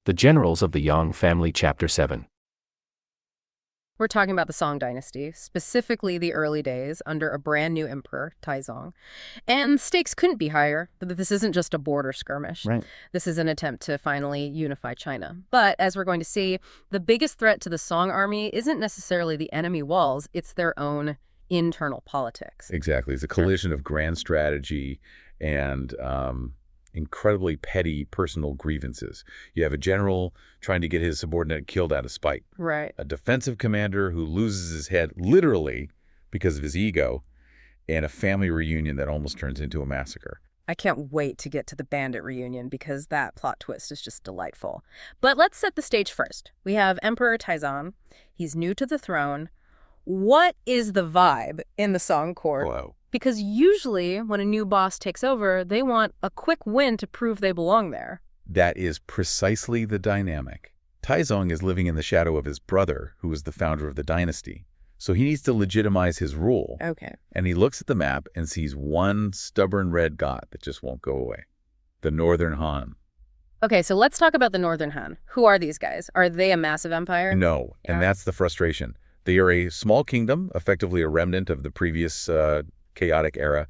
The Generals of the Yang Family Chapter 7. We're talking about the Song dynasty, specifically the early days under a brand new emperor, Taizong. And stakes couldn't be higher. This isn't just a border skirmish. Right. This is an attempt to finally unify China. But as we're going to see, the biggest threat to the Song army isn't necessarily the enemy walls, it's their own internal politics. Exactly. It's a collision of grand strategy and incredibly petty personal grievances. You have a general trying to get his subordinate killed out of spite. Right. A defensive commander who loses his head literally because of his ego, and a family reunion that almost turns into a massacre. I can't wait to get to the bandit reunion because that plot twist is just delightful. But let's set the stage first. We have Emperor Taizong. He's new to the throne. What is the vibe in the Song court? Whoa. Because usually when a new boss takes over, they want a quick win to prove they belong there. That is precisely the dynamic. Taizong is living in the shadow of his brother, who was the founder of the dynasty. So he needs to legitimize his rule. Okay. And he looks at the map and sees one stubborn red dot that just won't go away. The Northern Han. Okay, so let's talk about the Northern Han. Who are these guys? Are they a massive empire? No, Yeah. and that's the frustration. They are a small kingdom, effectively a remnant of the previous chaotic era,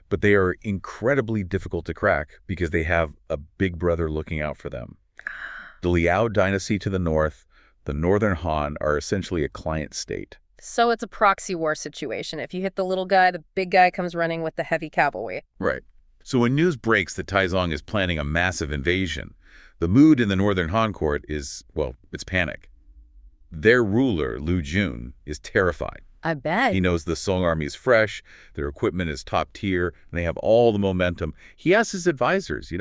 but they are incredibly difficult to crack because they have a big brother looking out for them. The Liao dynasty to the north, the Northern Han are essentially a client state. So it's a proxy war situation. If you hit the little guy, the big guy comes running with the heavy cavalry. Right. So when news breaks that Taizong is planning a massive invasion, the mood in the Northern Han court is, well, it's panic. Their ruler, Lu Jun, is terrified. I bet. He knows the Song army is fresh, their equipment is top tier, and they have all the momentum. He asks his advisors,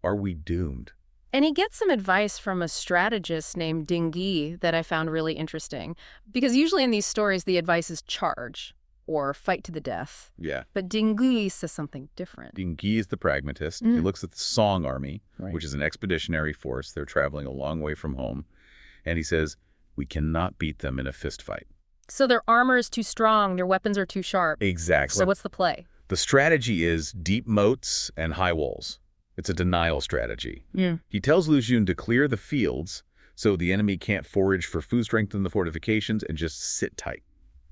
are we doomed? And he gets some advice from a strategist named Ding Yi that I found really interesting. Because usually in these stories, the advice is charge or fight to the death. Yeah. But Ding Yi says something different. Ding Yi is the pragmatist. He looks at the Song army, Right. which is an expeditionary force. They're traveling a long way from home. And he says, we cannot beat them in a fist fight. So their armor is too strong, their weapons are too sharp. Exactly. So what's the play? The strategy is deep moats and high walls. It's a denial strategy. Yeah. He tells Lu Jun to clear the fields so the enemy can't forage for food, strengthen the fortifications, and just sit tight.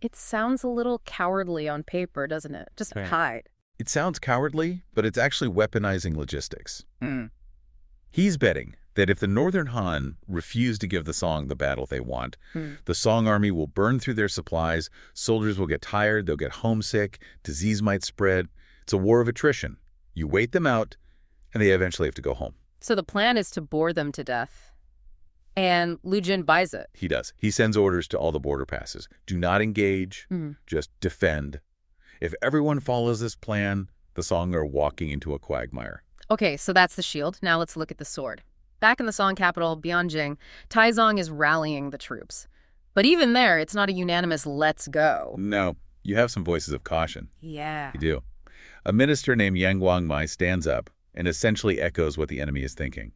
It sounds a little cowardly on paper, doesn't it? Just Right. hide. It sounds cowardly, but it's actually weaponizing logistics. He's betting that if the Northern Han refuse to give the Song the battle they want, the Song army will burn through their supplies, soldiers will get tired, they'll get homesick, disease might spread. It's a war of attrition. You wait them out, and they eventually have to go home. So the plan is to bore them to death. And Lu Jun buys it. He does. He sends orders to all the border passes. Do not engage, just defend. If everyone follows this plan, the Song are walking into a quagmire. Okay, so that's the shield. Now let's look at the sword. Back in the Song capital, Bianjing, Taizong is rallying the troops. But even there, it's not a unanimous let's go. No, you have some voices of caution. Yeah. You do. A minister named Yang Guangmai stands up and essentially echoes what the enemy is thinking.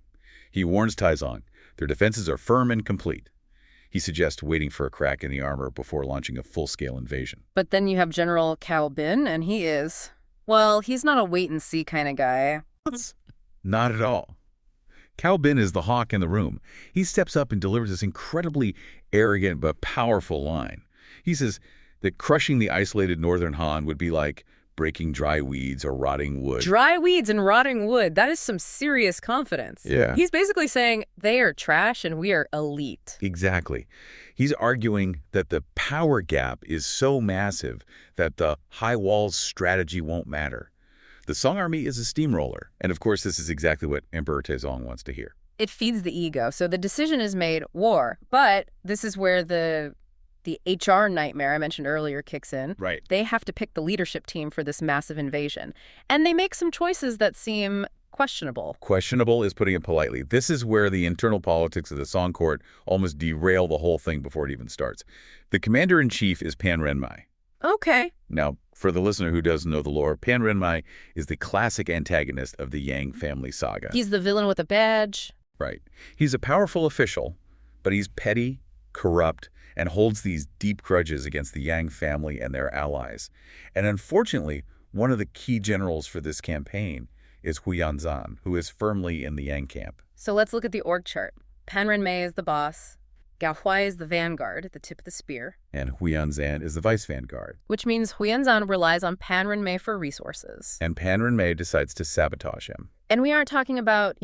He warns Taizong, their defenses are firm and complete. He suggests waiting for a crack in the armor before launching a full-scale invasion. But then you have General Cao Bin, and he's not a wait-and-see kind of guy. Not at all. Cao Bin is the hawk in the room. He steps up and delivers this incredibly arrogant but powerful line. He says that crushing the isolated Northern Han would be like breaking dry weeds or rotting wood. Dry weeds and rotting wood, that is some serious confidence. Yeah. He's basically saying they are trash and we are elite. Exactly. He's arguing that the power gap is so massive that the high walls strategy won't matter. The Song army is a steamroller. And of course, this is exactly what Emperor Taizong wants to hear. It feeds the ego. So the decision is made, war. But this is where the HR nightmare I mentioned earlier kicks in. Right. They have to pick the leadership team for this massive invasion. And they make some choices that seem questionable. Questionable is putting it politely. This is where the internal politics of the Song court almost derail the whole thing before it even starts. The commander-in-chief is Pan Renmai. Okay. Now, for the listener who doesn't know the lore, Pan Renmai is the classic antagonist of the Yang family saga. He's the villain with a badge. Right. He's a powerful official, but he's petty, corrupt, and holds these deep grudges against the Yang family and their allies. And unfortunately, one of the key generals for this campaign is Hu Yanzhan, who is firmly in the Yang camp. So let's look at the org chart. Pan Renmei is the boss. Gao Huai is the vanguard, the tip of the spear. And Huyanzan is the vice vanguard. Which means Huyanzan relies on Pan Renmei for resources. And Pan Renmei decides to sabotage him. And we aren't talking about,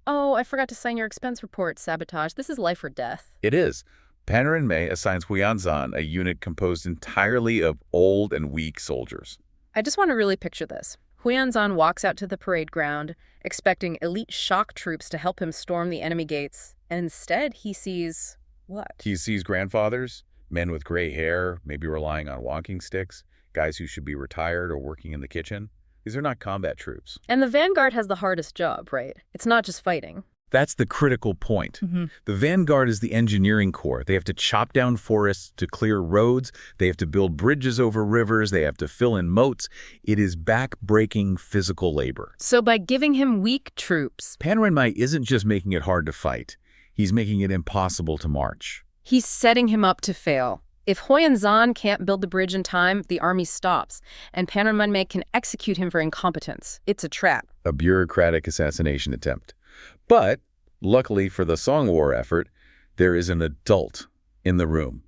oh, I forgot to sign your expense report, sabotage. This is life or death. It is. Pan Renmei assigns Huyanzan a unit composed entirely of old and weak soldiers. I just want to really picture this. Huyanzan walks out to the parade ground, expecting elite shock troops to help him storm the enemy gates. And instead, he sees what? He sees grandfathers, men with gray hair, maybe relying on walking sticks, guys who should be retired or working in the kitchen. These are not combat troops. And the vanguard has the hardest job, right? It's not just fighting. That's the critical point. The vanguard is the engineering corps. They have to chop down forests to clear roads. They have to build bridges over rivers. They have to fill in moats. It is back-breaking physical labor. So by giving him weak troops, Pan Renmei isn't just making it hard to fight. He's making it impossible to march. he's setting him up to fail. If Huyanzan can't build the bridge in time, the army stops, and Pan Renmei can execute him for incompetence. It's a trap. A bureaucratic assassination attempt. But, luckily for the Song War effort, there is an adult in the room,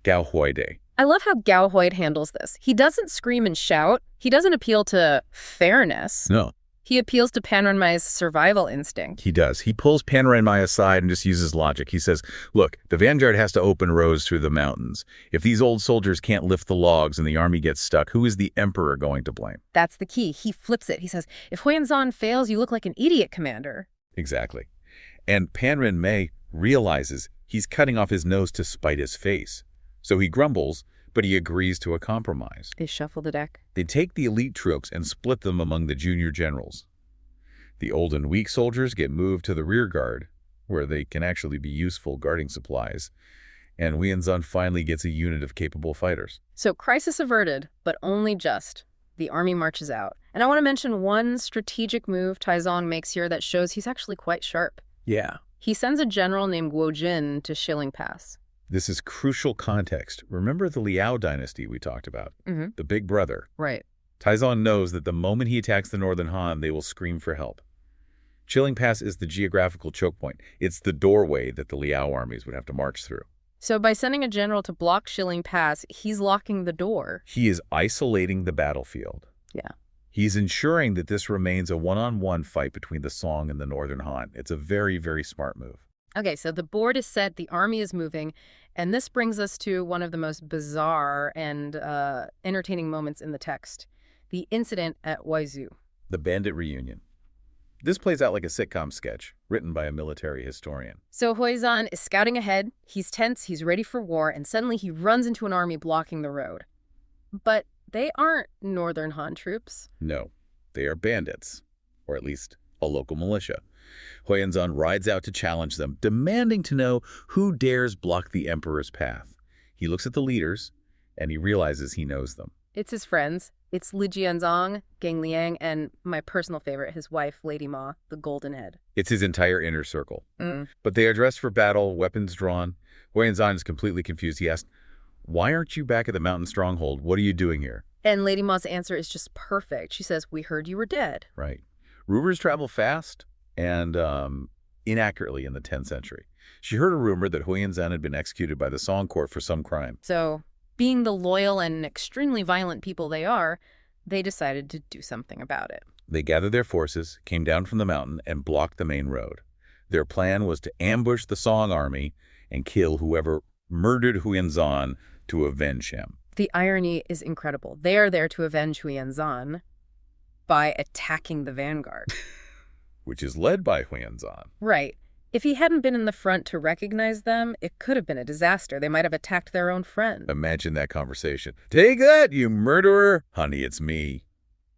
Gao Huaide. I love how Gao Huaide handles this. He doesn't scream and shout. He doesn't appeal to fairness. No. He appeals to Pan Renmei's survival instinct. He does. He pulls Pan Renmei aside and just uses logic. He says, look, the vanguard has to open roads through the mountains. If these old soldiers can't lift the logs and the army gets stuck, who is the emperor going to blame? That's the key. He flips it. He says, if Huyanzan fails, you look like an idiot, Commander. Exactly. And Pan Renmei realizes he's cutting off his nose to spite his face. So he grumbles, but he agrees to a compromise. They shuffle the deck. They take the elite troops and split them among the junior generals. The old and weak soldiers get moved to the rear guard, where they can actually be useful guarding supplies, and Huyanzan finally gets a unit of capable fighters. So crisis averted, but only just. The army marches out. And I want to mention one strategic move Taizong makes here that shows he's actually quite sharp. Yeah. He sends a general named Guo Jin to Shilling Pass. This is crucial context. Remember the Liao dynasty we talked about? Mm-hmm. The big brother. Right. Taizong knows that the moment he attacks the Northern Han, they will scream for help. Shilling Pass is the geographical choke point. It's the doorway that the Liao armies would have to march through. So by sending a general to block Shilling Pass, he's locking the door. He is isolating the battlefield. Yeah. He's ensuring that this remains a one-on-one fight between the Song and the Northern Han. It's a very, very smart move. Okay, so the board is set, the army is moving, and this brings us to one of the most bizarre and entertaining moments in the text, the incident at Waizu. The bandit reunion. This plays out like a sitcom sketch, written by a military historian. So Huizan is scouting ahead, he's tense, he's ready for war, and suddenly he runs into an army blocking the road. But they aren't Northern Han troops. No, they are bandits, or at least a local militia. Huyanzan rides out to challenge them, demanding to know who dares block the emperor's path. He looks at the leaders, and he realizes he knows them. It's his friends. It's Li Jianzong, Gang Liang, and my personal favorite, his wife, Lady Ma, the Golden Head. It's his entire inner circle. But they are dressed for battle, weapons drawn. Huyanzan is completely confused. He asks, why aren't you back at the mountain stronghold? What are you doing here? And Lady Ma's answer is just perfect. She says, we heard you were dead. Right. Rumors travel fast and inaccurately in the 10th century. She heard a rumor that Huyanzan had been executed by the Song court for some crime. So, being the loyal and extremely violent people they are, they decided to do something about it. They gathered their forces, came down from the mountain, and blocked the main road. Their plan was to ambush the Song army and kill whoever murdered Huyanzan to avenge him. The irony is incredible. They are there to avenge Huyanzan by attacking the vanguard. Which is led by Huyanzan. Right. If he hadn't been in the front to recognize them, it could have been a disaster. They might have attacked their own friend. Imagine that conversation. Take that, you murderer! Honey, it's me.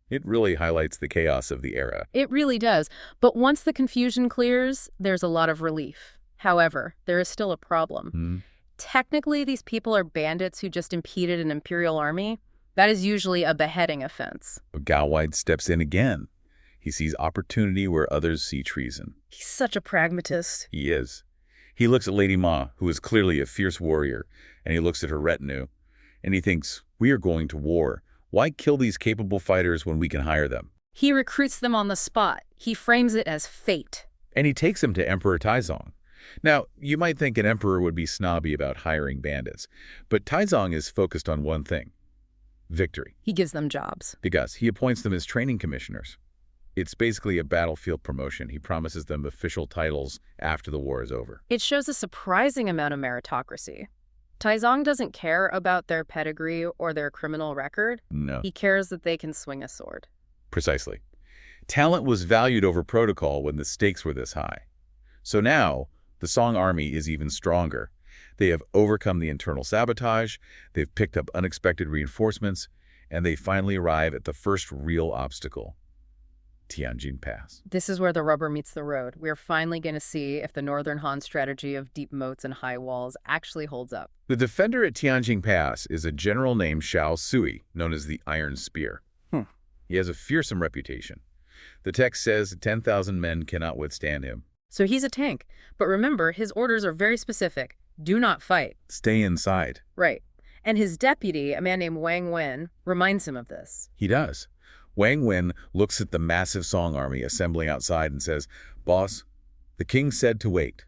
It really highlights the chaos of the era. It really does. But once the confusion clears, there's a lot of relief. However, there is still a problem. Technically, these people are bandits who just impeded an imperial army. That is usually a beheading offense. But Gao Huaide steps in again. He sees opportunity where others see treason. He's such a pragmatist. He is. He looks at Lady Ma, who is clearly a fierce warrior, and he looks at her retinue, and he thinks, we are going to war. Why kill these capable fighters when we can hire them? He recruits them on the spot. He frames it as fate. And he takes them to Emperor Taizong. Now, you might think an emperor would be snobby about hiring bandits, but Taizong is focused on one thing: victory. He gives them jobs. Because he appoints them as training commissioners. It's basically a battlefield promotion. He promises them official titles after the war is over. It shows a surprising amount of meritocracy. Taizong doesn't care about their pedigree or their criminal record. No. He cares that they can swing a sword. Precisely. Talent was valued over protocol when the stakes were this high. So now, the Song army is even stronger. They have overcome the internal sabotage, they've picked up unexpected reinforcements, and they finally arrive at the first real obstacle: Tianjin Pass. This is where the rubber meets the road. We're finally going to see if the Northern Han strategy of deep moats and high walls actually holds up. The defender at Tianjin Pass is a general named Xiao Sui, known as the Iron Spear. He has a fearsome reputation. The text says 10,000 men cannot withstand him. So he's a tank. But remember, his orders are very specific. Do not fight. Stay inside. Right. And his deputy, a man named Wang Wen, reminds him of this. He does. Wang Wen looks at the massive Song army assembling outside and says, "Boss, the king said to wait.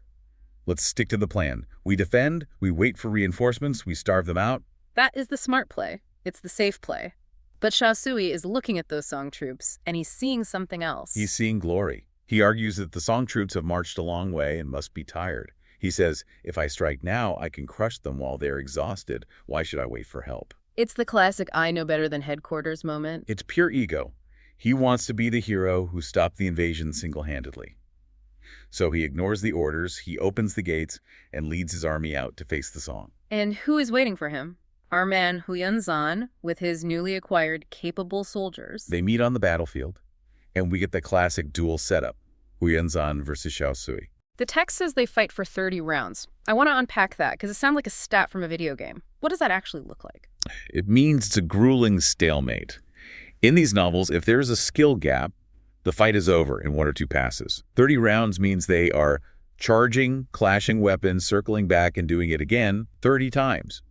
Let's stick to the plan. We defend, we wait for reinforcements, we starve them out." That is the smart play. It's the safe play. But Xiao Sui is looking at those Song troops, and he's seeing something else. He's seeing glory. He argues that the Song troops have marched a long way and must be tired. He says, "If I strike now, I can crush them while they're exhausted. Why should I wait for help?" It's the classic I know better than headquarters moment. It's pure ego. He wants to be the hero who stopped the invasion single-handedly. So he ignores the orders, he opens the gates, and leads his army out to face the Song. And who is waiting for him? Our man Huyanzan with his newly acquired capable soldiers. They meet on the battlefield, and we get the classic duel setup: Huyanzan versus Xiao Sui. The text says they fight for 30 rounds. I want to unpack that because it sounds like a stat from a video game. What does that actually look like? It means it's a grueling stalemate. In these novels, if there's a skill gap, the fight is over in 1 or 2 passes. 30 rounds means they are charging, clashing weapons, circling back, and doing it again 30 times.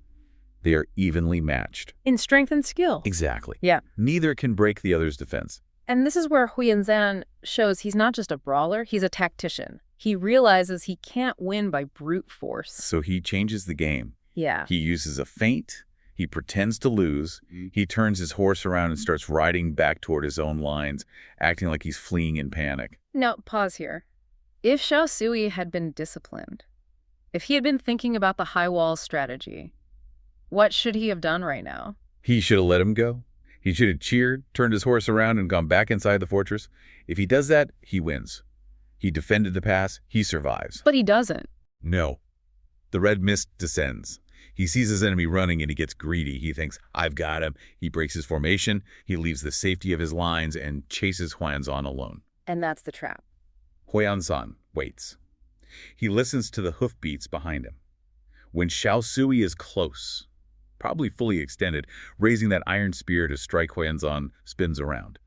They are evenly matched. In strength and skill. Exactly. Yeah. Neither can break the other's defense. And this is where Huyanzan shows he's not just a brawler, he's a tactician. He realizes he can't win by brute force. So he changes the game. Yeah. He uses a feint. He pretends to lose. He turns his horse around and starts riding back toward his own lines, acting like he's fleeing in panic. Now, pause here. If Xiao Sui had been disciplined, if he had been thinking about the high wall strategy, what should he have done right now? He should have let him go. He should have cheered, turned his horse around, and gone back inside the fortress. If he does that, he wins. He defended the pass. He survives. But he doesn't. No. The red mist descends. He sees his enemy running and he gets greedy. He thinks, "I've got him." He breaks his formation. He leaves the safety of his lines and chases Huyanzan alone. And that's the trap. Huyanzan waits. He listens to the hoofbeats behind him. When Xiao Sui is close, probably fully extended, raising that iron spear to strike, Huyanzan spins around.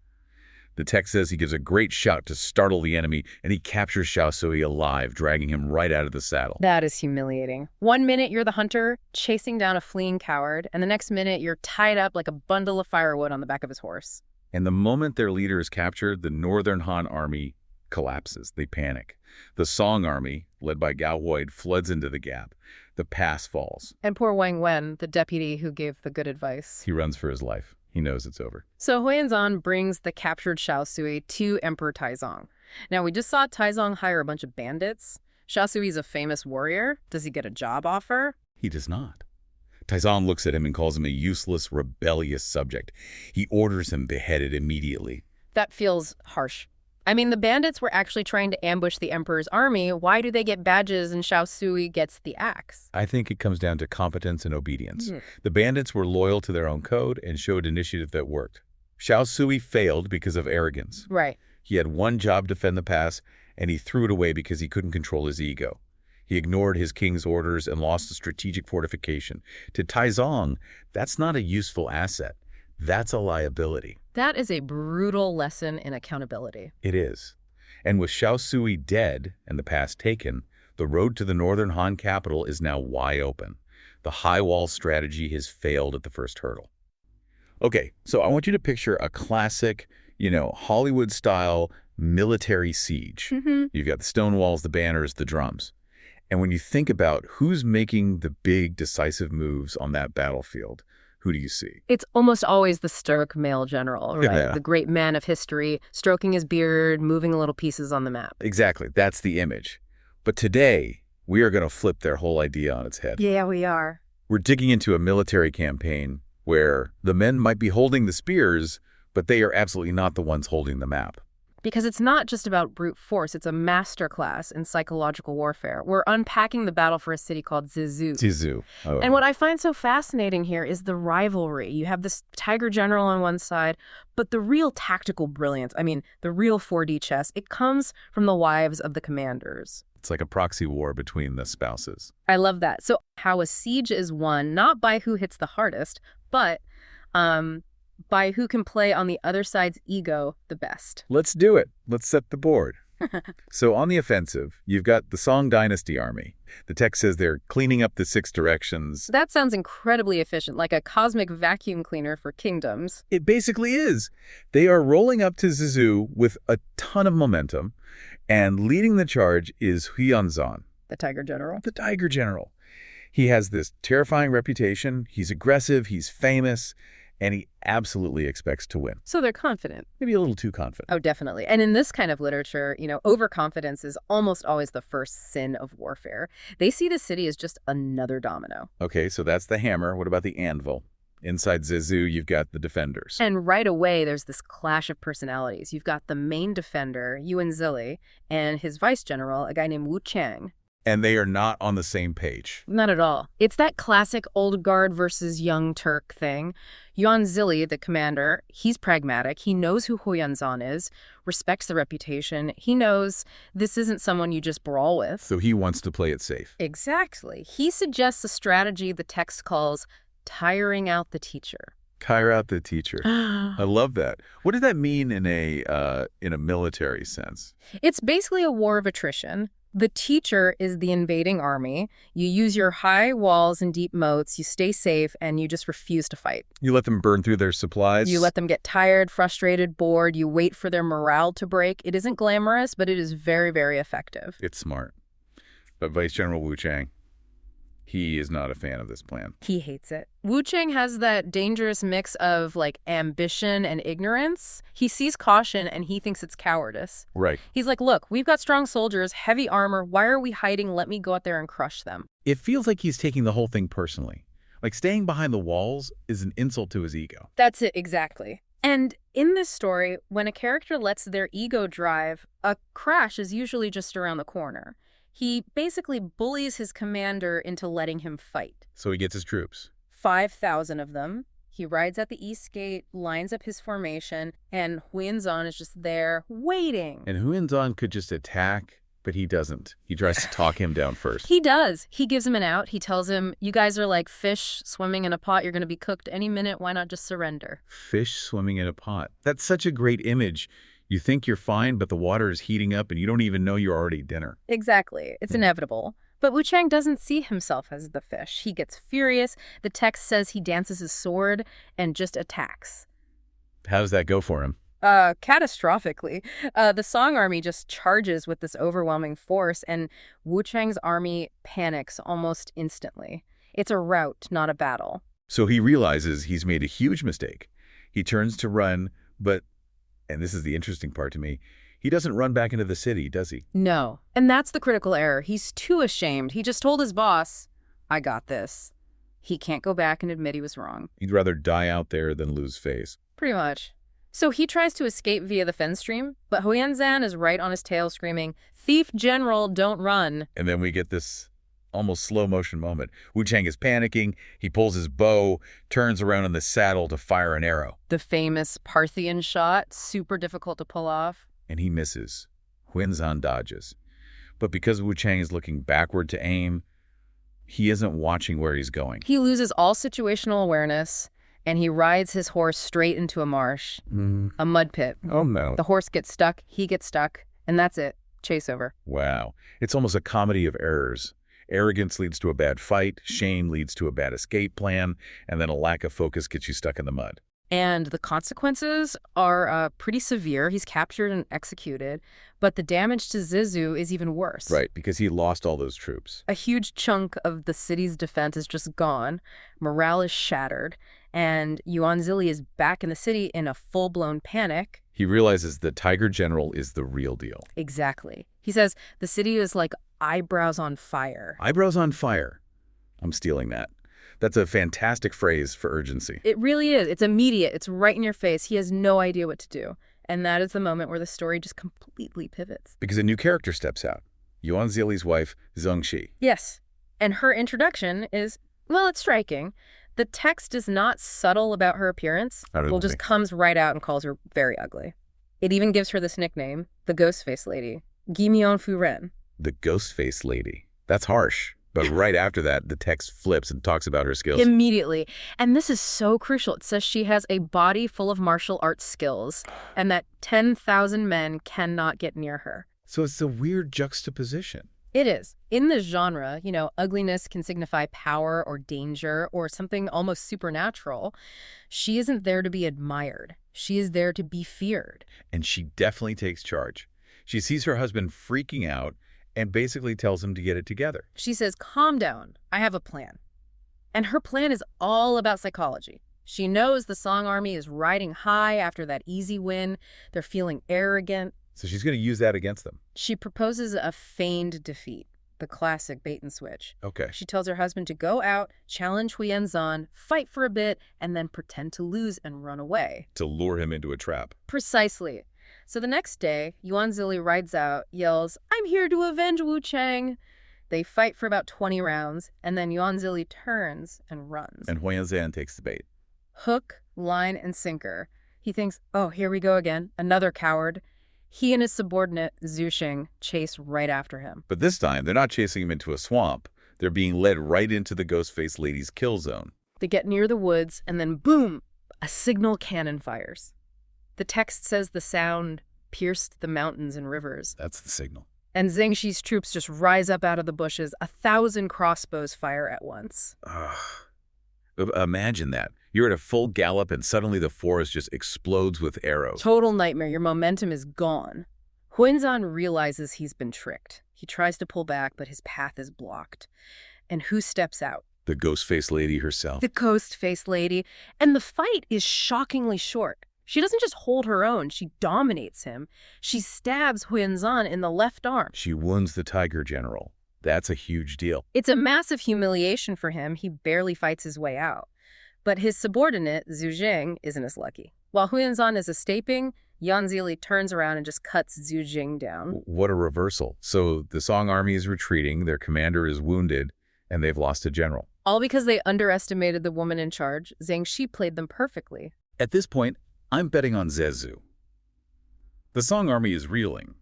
The text says he gives a great shout to startle the enemy, and he captures Xiao Sui alive, dragging him right out of the saddle. That is humiliating. 1 minute you're the hunter, chasing down a fleeing coward, and the next minute you're tied up like a bundle of firewood on the back of his horse. And the moment their leader is captured, the Northern Han army collapses. They panic. The Song army, led by Gao Huid, floods into the gap. The pass falls. And poor Wang Wen, the deputy who gave the good advice. He runs for his life. He knows it's over. So Huyanzan brings the captured Xiao Sui to Emperor Taizong. Now, we just saw Taizong hire a bunch of bandits. Xiao Sui is a famous warrior. Does he get a job offer? He does not. Taizong looks at him and calls him a useless, rebellious subject. He orders him beheaded immediately. That feels harsh. I mean, the bandits were actually trying to ambush the emperor's army. Why do they get badges and Xiao Sui gets the axe? I think it comes down to competence and obedience. The bandits were loyal to their own code and showed initiative that worked. Xiao Sui failed because of arrogance. Right. He had one job: defend the pass, and he threw it away because he couldn't control his ego. He ignored his king's orders and lost a strategic fortification. To Taizong, that's not a useful asset. That's a liability. That is a brutal lesson in accountability. It is. And with Xiao Sui dead and the pass taken, the road to the Northern Han capital is now wide open. The high wall strategy has failed at the first hurdle. Okay, so I want you to picture a classic, Hollywood-style military siege. You've got the stone walls, the banners, the drums. And when you think about who's making the big, decisive moves on that battlefield, who do you see? It's almost always the stoic male general, right? Yeah. The great man of history, stroking his beard, moving little pieces on the map. Exactly. That's the image. But today, we are going to flip their whole idea on its head. Yeah, we are. We're digging into a military campaign where the men might be holding the spears, but they are absolutely not the ones holding the map. Because it's not just about brute force, it's a masterclass in psychological warfare. We're unpacking the battle for a city called Zizu. Zizu. Oh. And what I find so fascinating here is the rivalry. You have this tiger general on one side, but the real tactical brilliance, I mean, the real 4D chess, it comes from the wives of the commanders. It's like a proxy war between the spouses. I love that. So how a siege is won, not by who hits the hardest, but by who can play on the other side's ego the best. Let's do it. Let's set the board. So on the offensive, you've got the Song Dynasty army. The text says they're cleaning up the 6 directions. That sounds incredibly efficient, like a cosmic vacuum cleaner for kingdoms. It basically is. They are rolling up to Zizu with a ton of momentum, and leading the charge is Huyanzan, The tiger general. the Tiger General. He has this terrifying reputation. He's aggressive, he's famous, and he absolutely expects to win. So they're confident. Maybe a little too confident. Oh, definitely. And in this kind of literature, overconfidence is almost always the first sin of warfare. They see the city as just another domino. Okay, so that's the hammer. What about the anvil? Inside Zizu, you've got the defenders. And right away, there's this clash of personalities. You've got the main defender, Yuan Zili, and his vice general, a guy named Wu Chang. And they are not on the same page. Not at all. It's that classic old guard versus young Turk thing. Yuan Zili, the commander, he's pragmatic. He knows who Huyanzan is, respects the reputation. He knows this isn't someone you just brawl with. So he wants to play it safe. Exactly. He suggests a strategy the text calls tiring out the teacher. Tire out the teacher. I love that. What does that mean in a military sense? It's basically a war of attrition. The teacher is the invading army. You use your high walls and deep moats, you stay safe, and you just refuse to fight. You let them burn through their supplies? You let them get tired, frustrated, bored. You wait for their morale to break. It isn't glamorous, but it is very, very effective. It's smart. But Vice General Wu Chang, he is not a fan of this plan. He hates it. Wu Chang has that dangerous mix of, ambition and ignorance. He sees caution, and he thinks it's cowardice. Right. He's like, look, we've got strong soldiers, heavy armor. Why are we hiding? Let me go out there and crush them. It feels like he's taking the whole thing personally. Like staying behind the walls is an insult to his ego. That's it, exactly. And in this story, when a character lets their ego drive, a crash is usually just around the corner. He basically bullies his commander into letting him fight. So he gets his troops. 5,000 of them. He rides at the east gate, lines up his formation, and Huyanzan is just there waiting. And Huyanzan could just attack, but he doesn't. He tries to talk him down first. He does. He gives him an out. He tells him, you guys are like fish swimming in a pot. You're going to be cooked any minute. Why not just surrender? Fish swimming in a pot. That's such a great image. You think you're fine, but the water is heating up and you don't even know you're already dinner. Exactly. It's inevitable. But Wu Chang doesn't see himself as the fish. He gets furious. The text says he dances his sword and just attacks. How does that go for him? Catastrophically. The Song army just charges with this overwhelming force, and Wu Chang's army panics almost instantly. It's a rout, not a battle. So he realizes he's made a huge mistake. He turns to run, but, and this is the interesting part to me, he doesn't run back into the city, does he? No. And that's the critical error. He's too ashamed. He just told his boss, I got this. He can't go back and admit he was wrong. He'd rather die out there than lose face. Pretty much. So he tries to escape via the fen stream, but Huyanzan is right on his tail screaming, Thief General, don't run. And then we get this almost slow motion moment. Wu Chang is panicking. He pulls his bow, turns around in the saddle to fire an arrow. The famous Parthian shot, super difficult to pull off. And he misses. Huyanzan dodges. But because Wu Chang is looking backward to aim, he isn't watching where he's going. He loses all situational awareness, and he rides his horse straight into a marsh, a mud pit. Oh, no. The horse gets stuck, he gets stuck, and that's it. Chase over. Wow. It's almost a comedy of errors. Arrogance leads to a bad fight, shame leads to a bad escape plan, and then a lack of focus gets you stuck in the mud. And the consequences are pretty severe. He's captured and executed, but the damage to Zizu is even worse. Right, because he lost all those troops. A huge chunk of the city's defense is just gone. Morale is shattered, and Yuan Zili is back in the city in a full-blown panic. He realizes the Tiger General is the real deal. Exactly. He says the city is like eyebrows on fire. Eyebrows on fire. I'm stealing that. That's a fantastic phrase for urgency. It really is. It's immediate. It's right in your face. He has no idea what to do. And that is the moment where the story just completely pivots. Because a new character steps out. Yuan Zili's wife, Zheng Shi. Yes. And her introduction is, well, it's striking. The text is not subtle about her appearance. Well, just comes right out and calls her very ugly. It even gives her this nickname, the Ghost-Face Lady, Guimion Fu Ren. The Ghost-Face Lady. That's harsh. But right after that, the text flips and talks about her skills. Immediately. And this is so crucial. It says she has a body full of martial arts skills and that 10,000 men cannot get near her. So it's a weird juxtaposition. It is. In this genre, ugliness can signify power or danger or something almost supernatural. She isn't there to be admired. She is there to be feared. And she definitely takes charge. She sees her husband freaking out and basically tells him to get it together. She says, calm down, I have a plan. And her plan is all about psychology. She knows the Song army is riding high after that easy win. They're feeling arrogant. So she's going to use that against them. She proposes a feigned defeat, the classic bait and switch. Okay. She tells her husband to go out, challenge Huiyenzan, fight for a bit, and then pretend to lose and run away. To lure him into a trap. Precisely. So the next day, Yuan Zili rides out, yells, I'm here to avenge Wu Chang. They fight for about 20 rounds, and then Yuan Zili turns and runs. And Huiyenzan takes the bait. Hook, line, and sinker. He thinks, oh, here we go again, another coward. He and his subordinate, Zhu Xing, chase right after him. But this time, they're not chasing him into a swamp. They're being led right into the Ghost-Face Lady's kill zone. They get near the woods, and then boom, a signal cannon fires. The text says the sound pierced the mountains and rivers. That's the signal. And Zheng Shi's troops just rise up out of the bushes. 1,000 crossbows fire at once. Imagine that. You're at a full gallop and suddenly the forest just explodes with arrows. Total nightmare. Your momentum is gone. Huiyenzan realizes he's been tricked. He tries to pull back, but his path is blocked. And who steps out? The Ghost-Face Lady herself. The Ghost-Face Lady. And the fight is shockingly short. She doesn't just hold her own, she dominates him. She stabs Huiyenzan in the left arm. She wounds the Tiger General. That's a huge deal. It's a massive humiliation for him. He barely fights his way out. But his subordinate, Zhu Xing, isn't as lucky. While Huiyenzan is escaping, Yuan Zili turns around and just cuts Zhu Xing down. What a reversal. So the Song army is retreating, their commander is wounded, and they've lost a general. All because they underestimated the woman in charge. Zheng Shi played them perfectly. At this point, I'm betting on Zizu. The Song army is reeling.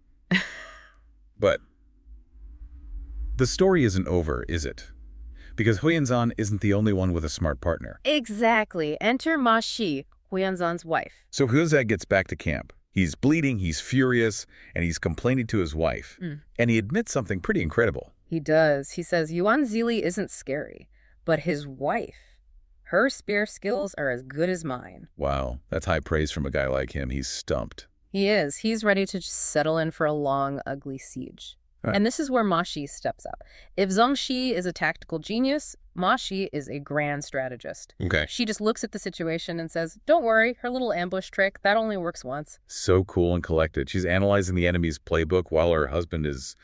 But the story isn't over, is it? Because Huiyenzan isn't the only one with a smart partner. Exactly. Enter Ma Shi, Huiyenzan's wife. So Huiyenzan gets back to camp. He's bleeding, he's furious, and he's complaining to his wife. And he admits something pretty incredible. He does. He says Yuan Zili isn't scary, but his wife, her spear skills are as good as mine. Wow, that's high praise from a guy like him. He's stumped. He is. He's ready to just settle in for a long, ugly siege. Right. And this is where Ma Shi steps up. If Zheng Shi is a tactical genius, Ma Shi is a grand strategist. Okay. She just looks at the situation and says, don't worry, her little ambush trick, that only works once. So cool and collected. She's analyzing the enemy's playbook while her husband is,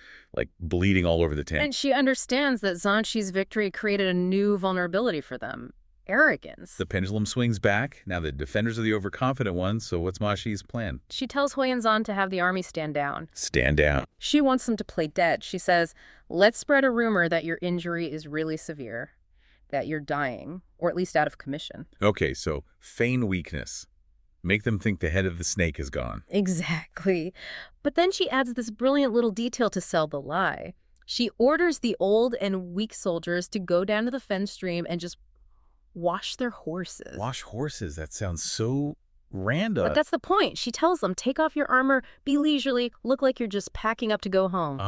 bleeding all over the tent. And she understands that Zheng Shi's victory created a new vulnerability for them. Arrogance. The pendulum swings back. Now the defenders are the overconfident ones, so what's Ma Shi's plan? She tells Huiyenzan to have the army stand down. Stand down. She wants them to play dead. She says, let's spread a rumor that your injury is really severe, that you're dying, or at least out of commission. Okay, so feign weakness. Make them think the head of the snake is gone. Exactly. But then she adds this brilliant little detail to sell the lie. She orders the old and weak soldiers to go down to the Fen stream and just wash their horses. Wash horses? That sounds so random. But that's the point. She tells them, take off your armor, be leisurely, look like you're just packing up to go home.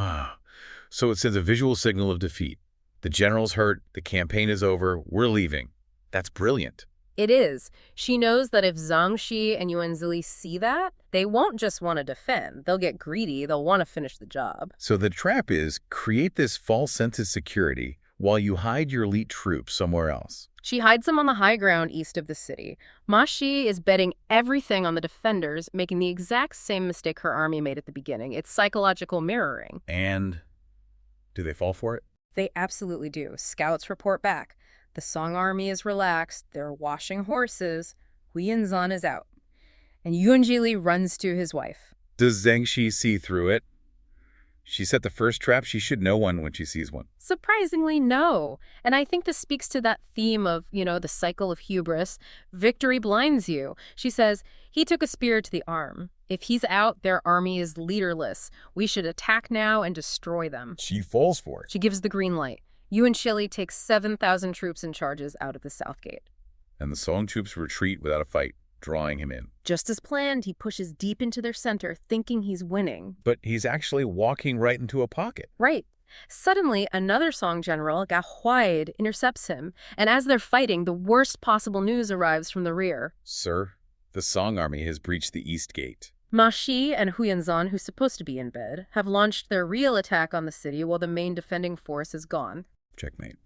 So it sends a visual signal of defeat. The general's hurt, the campaign is over, we're leaving. That's brilliant. It is. She knows that if Zhang Shi and Yuan Zili see that, they won't just want to defend. They'll get greedy. They'll want to finish the job. So the trap is create this false sense of security while you hide your elite troops somewhere else. She hides them on the high ground east of the city. Ma Shi is betting everything on the defenders, making the exact same mistake her army made at the beginning. It's psychological mirroring. And do they fall for it? They absolutely do. Scouts report back. The Song army is relaxed. They're washing horses. Hu Yanzan is out. And Yuan Jili runs to his wife. Does Zhang Shi see through it? She set the first trap. She should know one when she sees one. Surprisingly, no. And I think this speaks to that theme of, the cycle of hubris. Victory blinds you. She says, he took a spear to the arm. If he's out, their army is leaderless. We should attack now and destroy them. She falls for it. She gives the green light. Yuan Shili takes 7,000 troops and charges out of the south gate. And the Song troops retreat without a fight, drawing him in. Just as planned, he pushes deep into their center, thinking he's winning. But he's actually walking right into a pocket. Right. Suddenly, another Song general, Ga Huaid, intercepts him, and as they're fighting, the worst possible news arrives from the rear. Sir, the Song army has breached the east gate. Ma Shi and Hu Yanzan, who's supposed to be in bed, have launched their real attack on the city while the main defending force is gone. Checkmate.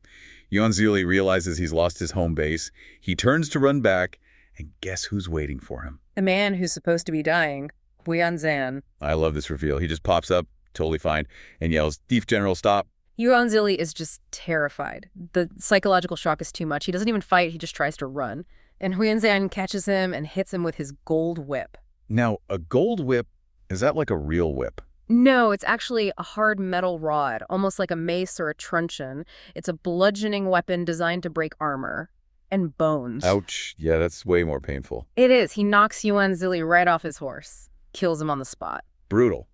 Yuan Zili realizes he's lost his home base. He turns to run back, and guess who's waiting for him? The man who's supposed to be dying, Hu Yanzan. I love this reveal. He just pops up, totally fine, and yells, "Thief General, stop!" Yuan Zili is just terrified. The psychological shock is too much. He doesn't even fight, he just tries to run. And Hu Yanzan catches him and hits him with his gold whip. Now, a gold whip, is that like a real whip? No, it's actually a hard metal rod, almost like a mace or a truncheon. It's a bludgeoning weapon designed to break armor. And bones. Ouch. Yeah, that's way more painful. It is. He knocks Yuan Zili right off his horse. Kills him on the spot. Brutal.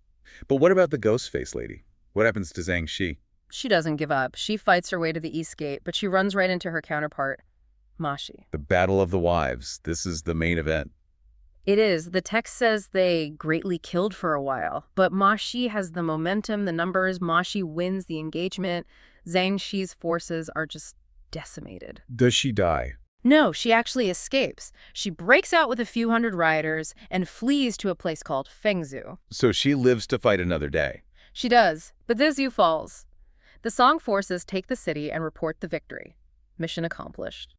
But what about the ghost face lady? What happens to Zhang Shi? She doesn't give up. She fights her way to the east gate, but she runs right into her counterpart, Ma Shi. The Battle of the Wives. This is the main event. It is. The text says they greatly killed for a while, but Ma Shi has the momentum, the numbers. Ma Shi wins the engagement. Zhang Shi's forces are just decimated. Does she die? No, she actually escapes. She breaks out with a few hundred riders and flees to a place called Fengzhou. So she lives to fight another day. She does, but Zhou falls. The Song forces take the city and report the victory. Mission accomplished.